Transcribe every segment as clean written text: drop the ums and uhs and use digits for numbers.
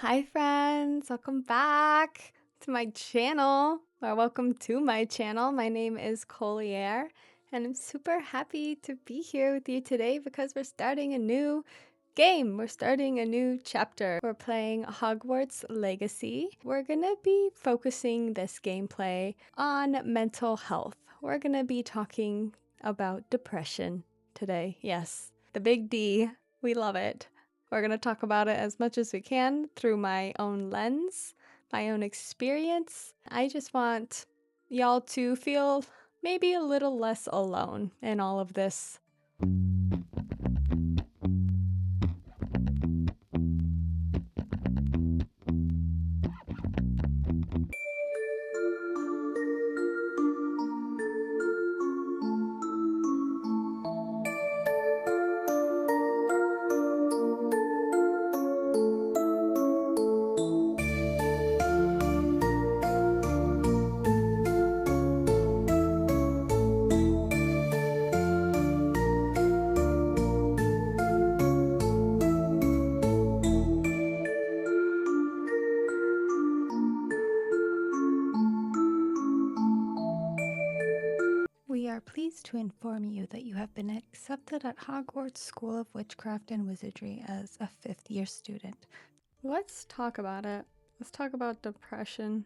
Hi friends, welcome back to my channel, or welcome to my channel. My name is Colieair, and I'm super happy to be here with you today because we're starting a new game. We're starting a new chapter. We're playing Hogwarts Legacy. We're gonna be focusing this gameplay on mental health. We're gonna be talking about depression today. Yes, the big D. We love it. We're going to talk about it as much as we can through my own lens, my own experience. I just want y'all to feel maybe a little less alone in all of this. We are pleased to inform you that you have been accepted at Hogwarts School of Witchcraft and Wizardry as a fifth-year student. Let's talk about it. Let's talk about depression.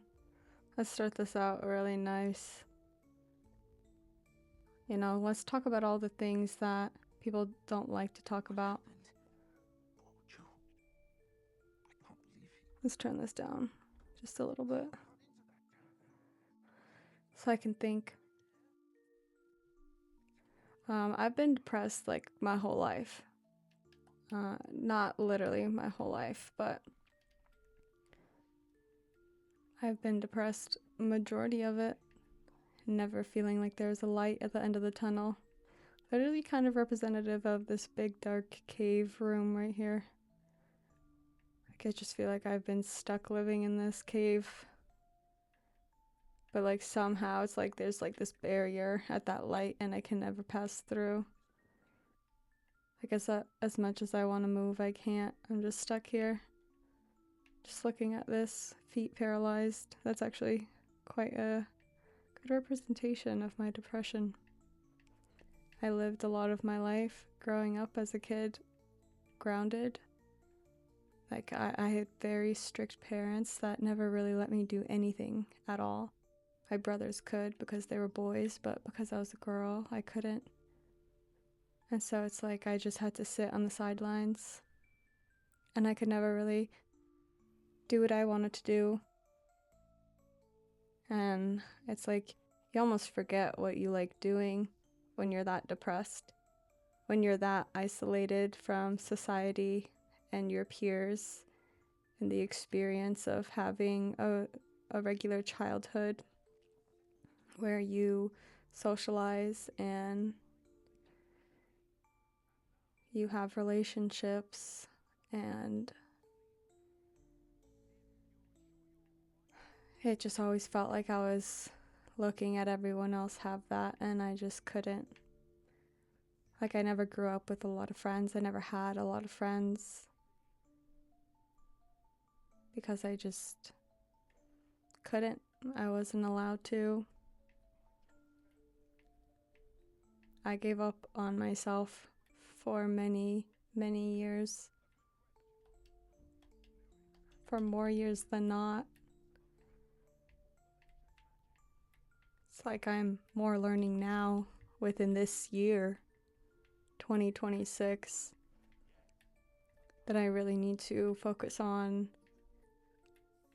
Let's start this out really nice. Let's talk about all the things that people don't like to talk about. Let's turn this down just a little bit so I can think. I've been depressed like my whole life. Not literally my whole life, but I've been depressed majority of it, never feeling like there's a light at the end of the tunnel. Literally kind of representative of this big dark cave room right here. Like I just feel like I've been stuck living in this cave. But like somehow it's like there's like this barrier at that light and I can never pass through. I guess that as much as I want to move, I can't. I'm just stuck here. Just looking at this, feet paralyzed. That's actually quite a good representation of my depression. I lived a lot of my life growing up as a kid, grounded. Like, I had very strict parents that never really let me do anything at all. My brothers could because they were boys, but because I was a girl, I couldn't. And so it's like I just had to sit on the sidelines, and I could never really do what I wanted to do. And it's like you almost forget what you like doing when you're that depressed, when you're that isolated from society and your peers and the experience of having a regular childhood where you socialize and you have relationships, and it just always felt like I was looking at everyone else have that and I just couldn't. Like I never grew up with a lot of friends. I never had a lot of friends because I just couldn't. I wasn't allowed to. I gave up on myself for many, many years. For more years than not. It's like I'm more learning now within this year, 2026, that I really need to focus on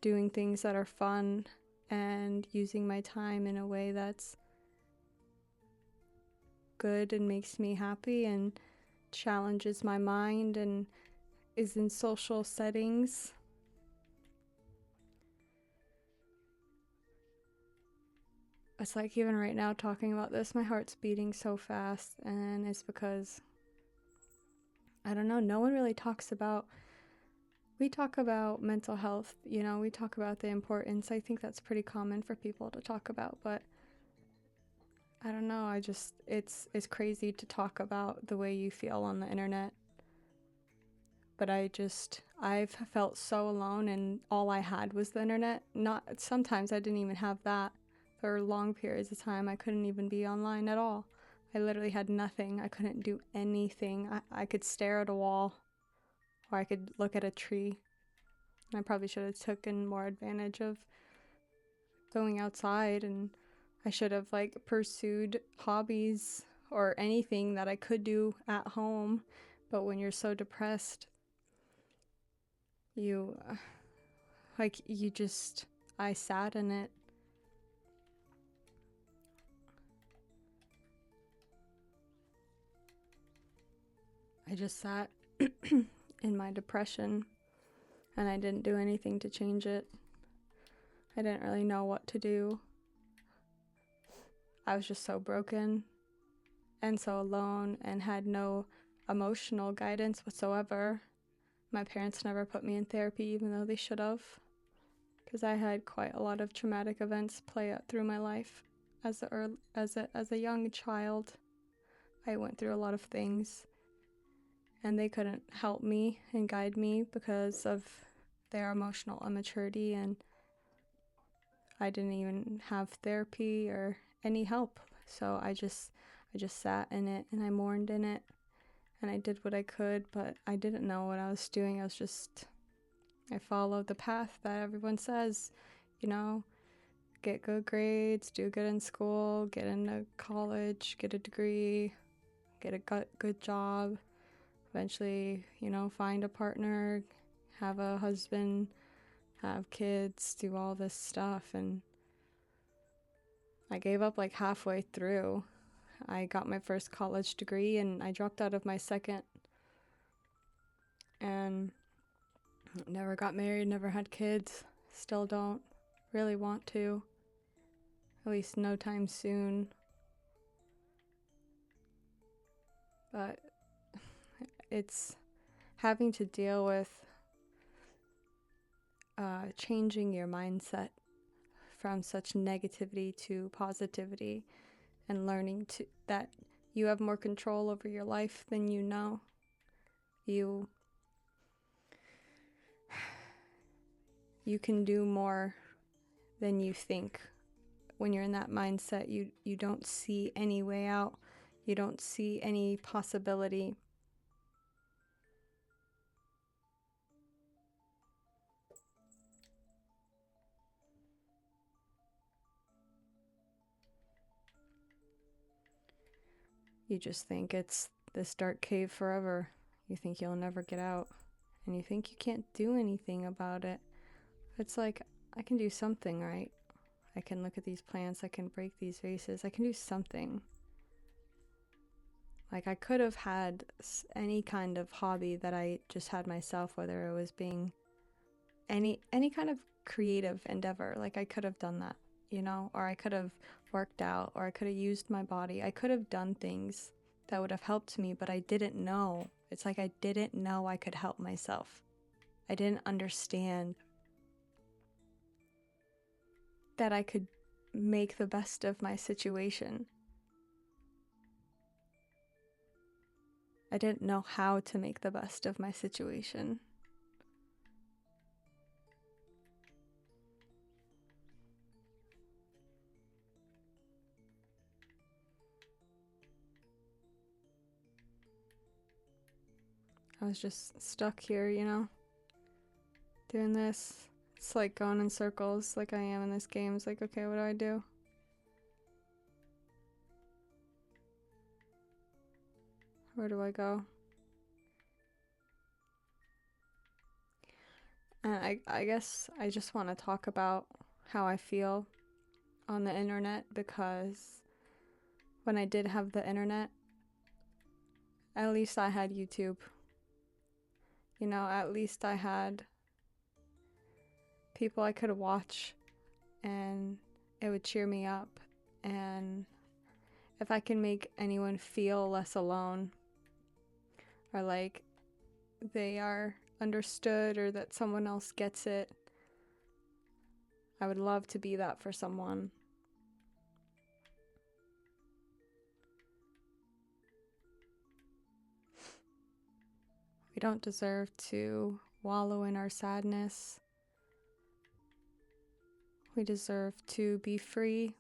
doing things that are fun and using my time in a way that's good and makes me happy and challenges my mind and is in social settings. It's like even right now talking about this, my heart's beating so fast, and it's because I don't know, no one really talks about. We talk about mental health, we talk about the importance. I think that's pretty common for people to talk about, but I don't know, it's crazy to talk about the way you feel on the internet but I've felt so alone, and all I had was the internet. Not sometimes I didn't even have that. For long periods of time, I couldn't even be online at all. I literally had nothing. I couldn't do anything. I could stare at a wall, or I could look at a tree. I probably should have taken more advantage of going outside, and I should have like pursued hobbies or anything that I could do at home. But when you're so depressed, you like you just I sat in it. I just sat in my depression, and I didn't do anything to change it. I didn't really know what to do. I was just so broken and so alone and had no emotional guidance whatsoever. My parents never put me in therapy, even though they should have, because I had quite a lot of traumatic events play out through my life. As a young child, I went through a lot of things, and they couldn't help me and guide me because of their emotional immaturity, and I didn't even have therapy or any help. So I just sat in it, and I mourned in it, and I did what I could, but I didn't know what I was doing. I followed the path that everyone says, you know, get good grades, do good in school, get into college, get a degree, get a good job, eventually, find a partner, have a husband, have kids, do all this stuff. And I gave up like halfway through. I got my first college degree and I dropped out of my second, and never got married, never had kids, still don't really want to, at least no time soon. But it's having to deal with changing your mindset from such negativity to positivity, and learning that you have more control over your life than you know. You can do more than you think. When you're in that mindset, you don't see any way out. You don't see any possibility. You just think it's this dark cave forever. You think you'll never get out, and you think you can't do anything about it. It's like, I can do something, right? I can look at these plants, I can break these vases, I can do something. Like, I could have had any kind of hobby that I just had myself, whether it was being any kind of creative endeavor. Like, I could have done that, or I could have worked out, or I could have used my body. I could have done things that would have helped me, but I didn't know. It's like I didn't know I could help myself. I didn't understand that I could make the best of my situation. I didn't know how to make the best of my situation. I was just stuck here, doing this. It's like going in circles like I am in this game. It's like, okay, what do I do? Where do I go? And I guess I just want to talk about how I feel on the internet, because when I did have the internet, at least I had YouTube. At least I had people I could watch, and it would cheer me up. And if I can make anyone feel less alone, or like they are understood, or that someone else gets it, I would love to be that for someone. We don't deserve to wallow in our sadness. We deserve to be free.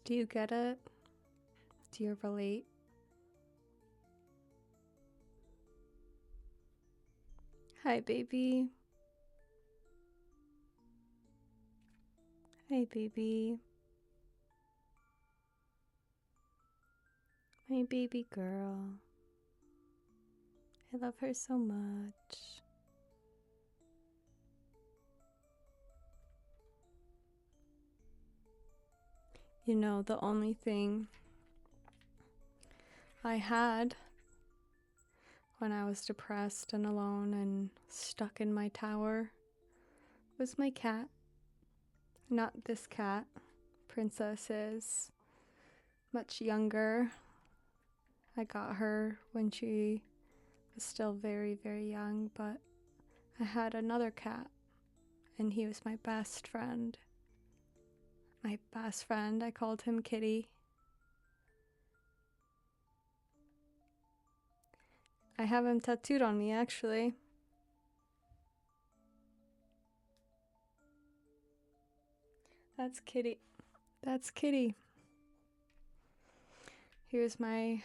Do you get it? Do you relate? Hi, baby. Hey, baby. My baby girl. I love her so much. You know, the only thing I had when I was depressed and alone and stuck in my tower was my cat. Not this cat. Princess is much younger. I got her when she was still very, very young, but I had another cat, and he was my best friend. My best friend, I called him Kitty. I have him tattooed on me, actually. That's Kitty. That's Kitty. He was my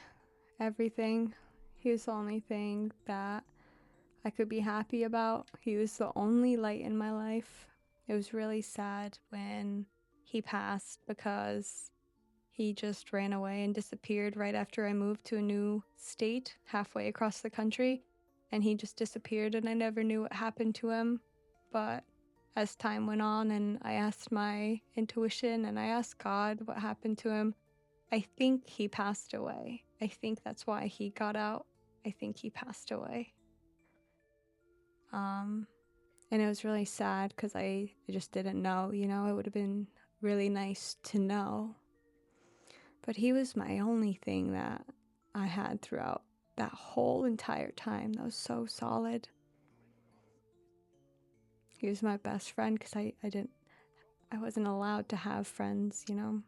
everything. He was the only thing that I could be happy about. He was the only light in my life. It was really sad when he passed because he just ran away and disappeared right after I moved to a new state halfway across the country. And he just disappeared, and I never knew what happened to him. But as time went on and I asked my intuition and I asked God what happened to him, I think he passed away. I think that's why he got out. I think he passed away. And it was really sad because I just didn't know, you know, it would have been really nice to know. But he was my only thing that I had throughout that whole entire time. That was so solid. He was my best friend because I wasn't allowed to have friends, you know.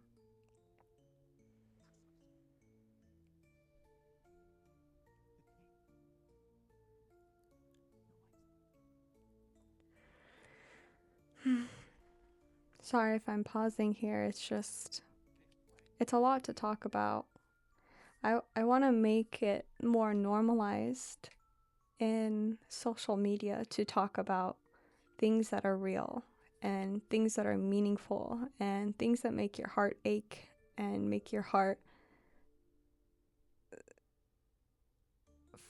Sorry if I'm pausing here. It's a lot to talk about. I want to make it more normalized in social media to talk about things that are real and things that are meaningful and things that make your heart ache and make your heart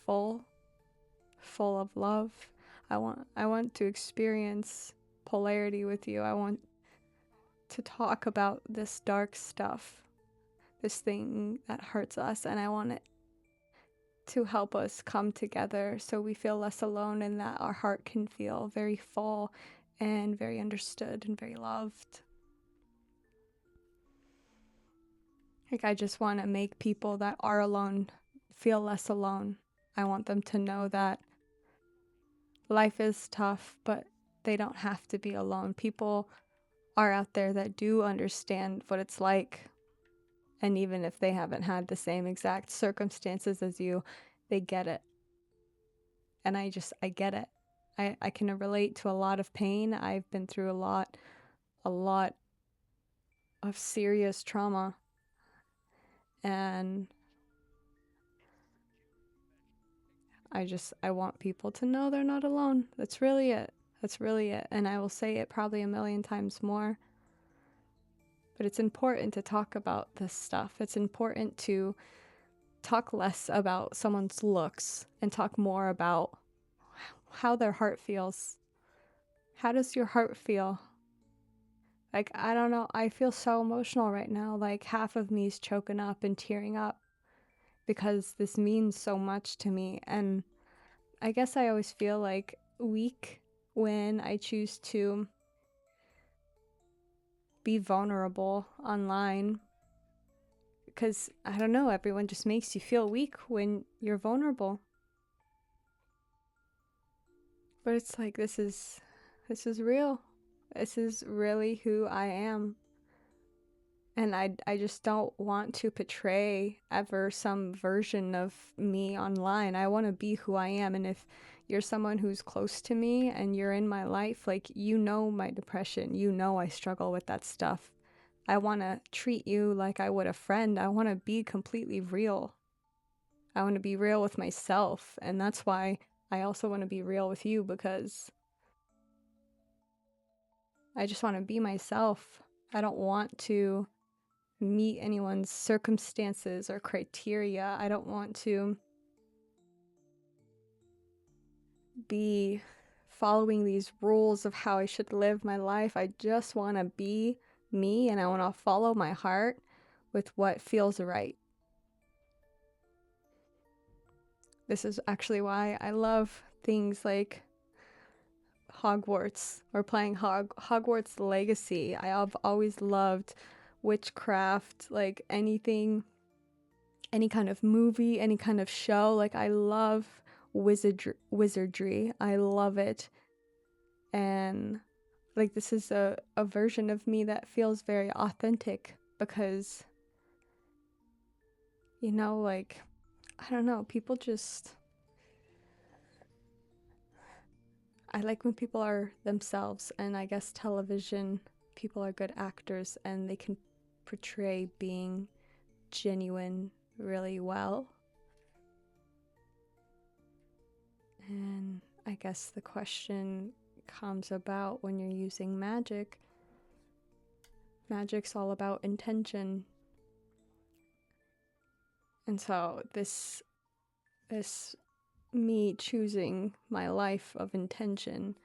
full of love. I want to experience polarity with you. I want to talk about this dark stuff, this thing that hurts us, and I want it to help us come together so we feel less alone and that our heart can feel very full and very understood and very loved. Like, I just want to make people that are alone feel less alone. I want them to know that life is tough, but they don't have to be alone. People are out there that do understand what it's like. And even if they haven't had the same exact circumstances as you, they get it. And I get it. I can relate to a lot of pain. I've been through a lot of serious trauma. And I want people to know they're not alone. That's really it. That's really it. And I will say it probably a million times more. But it's important to talk about this stuff. It's important to talk less about someone's looks and talk more about how their heart feels. How does your heart feel? Like, I don't know. I feel so emotional right now. Like, half of me is choking up and tearing up because this means so much to me. And I guess I always feel like weak when I choose to be vulnerable online because I don't know, everyone just makes you feel weak when you're vulnerable. But it's like this is real. This is really who I am. And I just don't want to portray ever some version of me online. I want to be who I am. And if you're someone who's close to me and you're in my life, like, you know my depression, you know I struggle with that stuff. I want to treat you like I would a friend. I want to be completely real. I want to be real with myself. And that's why I also want to be real with you, because I just want to be myself. I don't want to meet anyone's circumstances or criteria. I don't want to be following these rules of how I should live my life. I just want to be me, and I want to follow my heart with what feels right. This is actually why I love things like Hogwarts or playing Hogwarts Legacy. I have always loved witchcraft, like anything, any kind of movie, any kind of show. Like, I love wizardry. I love it. And like, this is a version of me that feels very authentic because, like, I don't know, people just, I like when people are themselves, and I guess television, people are good actors and they can portray being genuine really well. And I guess the question comes about when you're using magic. Magic's all about intention. And so this me choosing my life of intention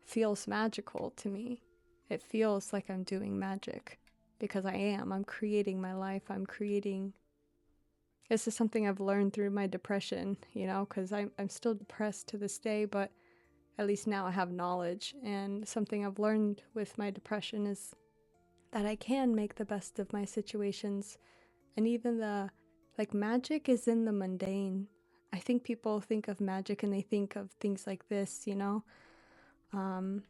feels magical to me. It feels like I'm doing magic because I am. I'm creating my life. This is something I've learned through my depression, because I'm still depressed to this day, but at least now I have knowledge. And something I've learned with my depression is that I can make the best of my situations. And even magic is in the mundane. I think people think of magic and they think of things like this, Um,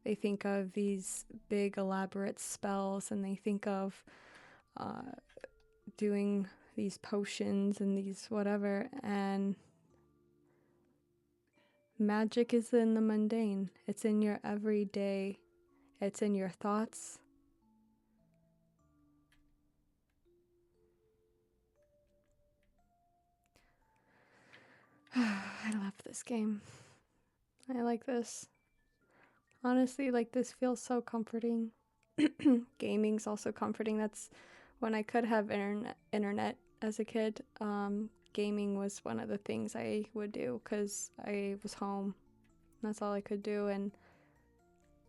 they think of these big elaborate spells, and they think of uh, doing these potions and these whatever, and magic is in the mundane. It's in your everyday, it's in your thoughts. I love this game. I like this. Honestly, like, this feels so comforting. Gaming's also comforting. That's when I could have internet as a kid. Gaming was one of the things I would do because I was home. That's all I could do, and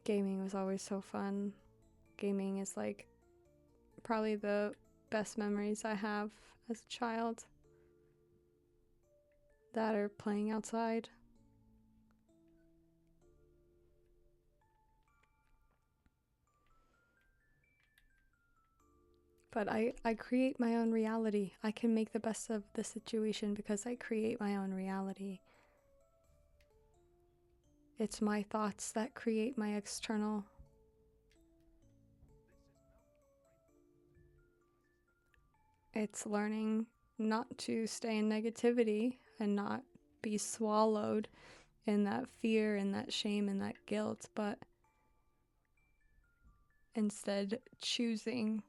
gaming was always so fun. Gaming is like probably the best memories I have as a child. That or playing outside. But I create my own reality. I can make the best of the situation because I create my own reality. It's my thoughts that create my external. It's learning not to stay in negativity and not be swallowed in that fear and that shame and that guilt, but instead choosing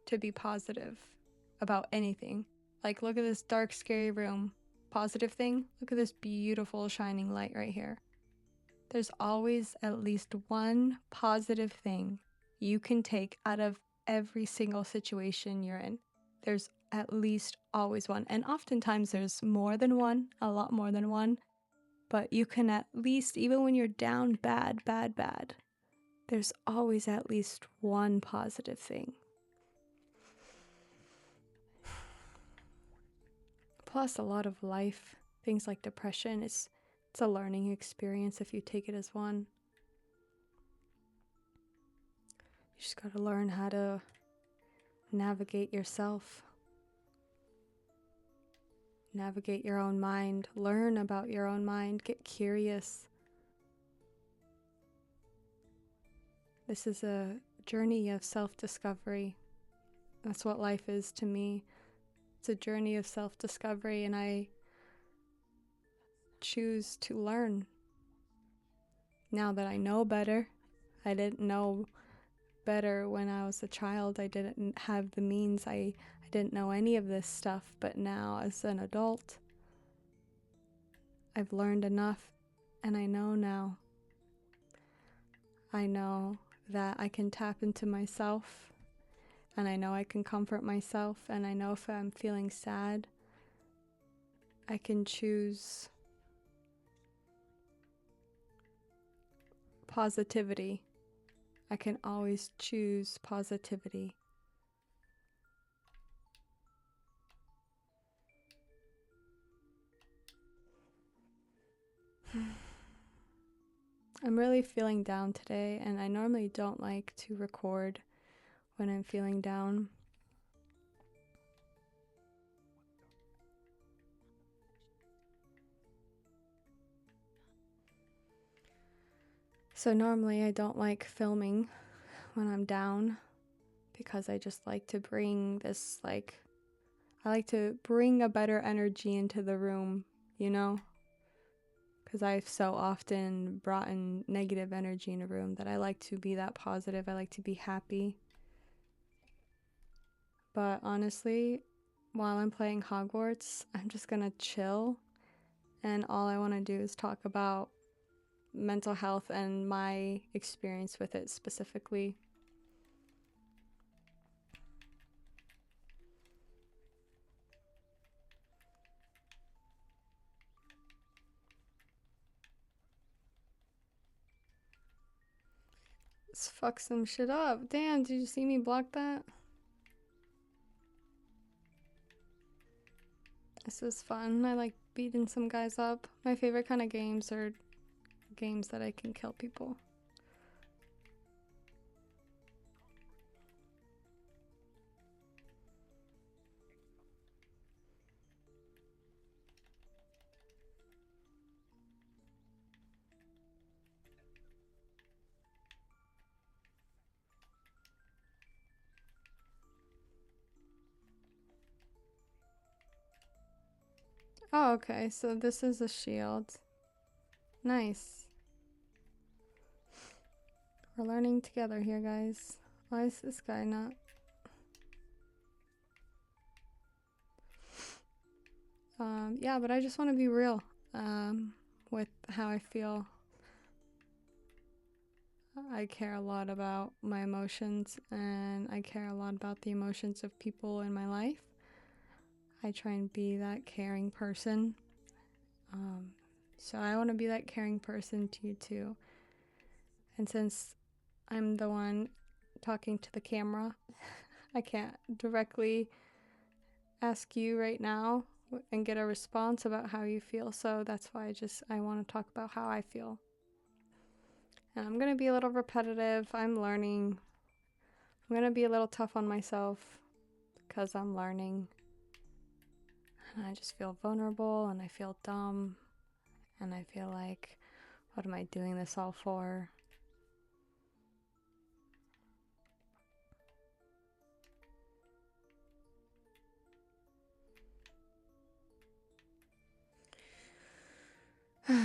to be positive about anything. Like, look at this dark, scary room. Positive thing, look at this beautiful, shining light right here. There's always at least one positive thing you can take out of every single situation you're in. There's at least always one. And oftentimes there's more than one, a lot more than one. but you can at least, even when you're down bad, there's always at least one positive thing. Plus, a lot of life, things like depression, it's a learning experience if you take it as one. You just gotta learn how to navigate yourself. Navigate your own mind. Learn about your own mind. Get curious. This is a journey of self-discovery. That's what life is to me. It's a journey of self-discovery, and I choose to learn. Now that I know better, I didn't know better when I was a child. I didn't have the means. I didn't know any of this stuff, but now as an adult, I've learned enough, and I know now. I know that I can tap into myself, and I know I can comfort myself, and I know if I'm feeling sad, I can choose positivity. I can always choose positivity. I'm really feeling down today, and I normally don't like to record when I'm feeling down. So normally I don't like filming when I'm down because I just like to bring this, I like to bring a better energy into the room, you know? Because I've so often brought in negative energy in a room that I like to be that positive. I like to be happy. But honestly, while I'm playing Hogwarts, I'm just gonna chill, and all I want to do is talk about mental health and my experience with it specifically. Let's fuck some shit up. Damn, did you see me block that? This is fun. I like beating some guys up. My favorite kind of games are games that I can kill people. Oh, okay, so this is a shield. Nice. We're learning together here, guys. Why is this guy not? Yeah, but I just want to be real with how I feel. I care a lot about my emotions, and I care a lot about the emotions of people in my life. I try and be that caring person. So I want to be that caring person to you too. And since I'm the one talking to the camera, I can't directly ask you right now and get a response about how you feel. So that's why I want to talk about how I feel. And I'm going to be a little repetitive. I'm learning. I'm going to be a little tough on myself because I'm learning. And I just feel vulnerable, and I feel dumb, and I feel like, what am I doing this all for? I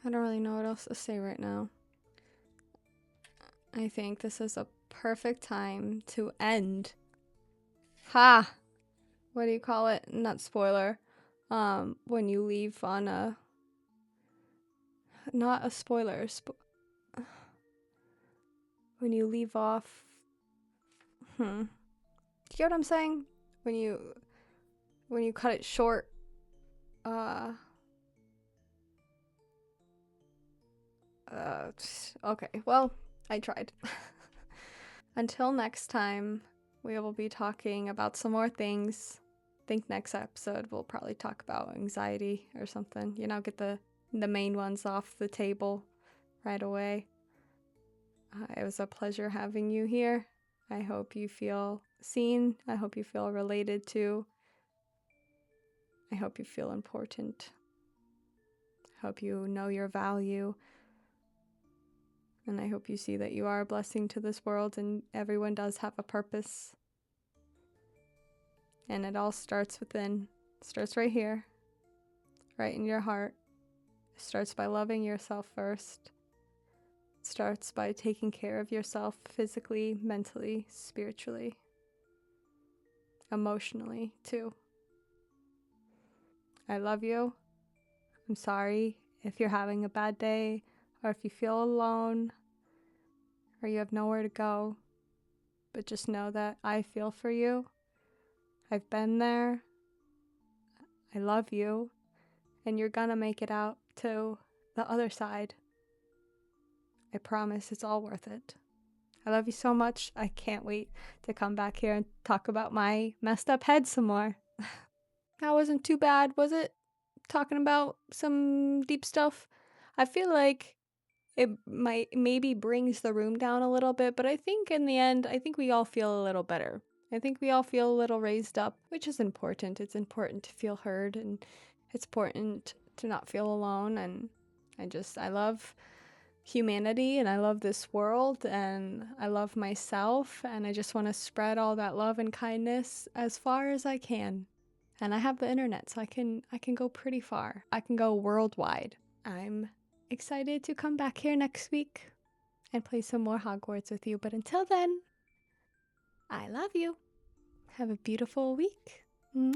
don't really know what else to say right now. I think this is a perfect time to end. Ha! What do you call it? Not spoiler. When you leave on a... Not a spoiler. When you leave off... Do you get what I'm saying? When you cut it short. Okay, well, I tried. Until next time, we will be talking about some more things. I think next episode we'll probably talk about anxiety or something. You know, get the main ones off the table right away. It was a pleasure having you here. I hope you feel seen. I hope you feel related to. I hope you feel important. I hope you know your value. And I hope you see that you are a blessing to this world and everyone does have a purpose. And it all starts within. It starts right here, right in your heart. It starts by loving yourself first. It starts by taking care of yourself physically, mentally, spiritually, emotionally, too. I love you. I'm sorry if you're having a bad day or if you feel alone or you have nowhere to go. But just know that I feel for you. I've been there. I love you. And you're gonna make it out to the other side. I promise it's all worth it. I love you so much. I can't wait to come back here and talk about my messed up head some more. That wasn't too bad, was it? Talking about some deep stuff. I feel like it might maybe brings the room down a little bit, but I think in the end, I think we all feel a little better. I think we all feel a little raised up, which is important. It's important to feel heard and it's important to not feel alone. And I love humanity and I love this world and I love myself and I just want to spread all that love and kindness as far as I can. And I have the internet, so I can go pretty far. I can go worldwide. I'm excited to come back here next week and play some more Hogwarts with you. But until then, I love you. Have a beautiful week. Mwah.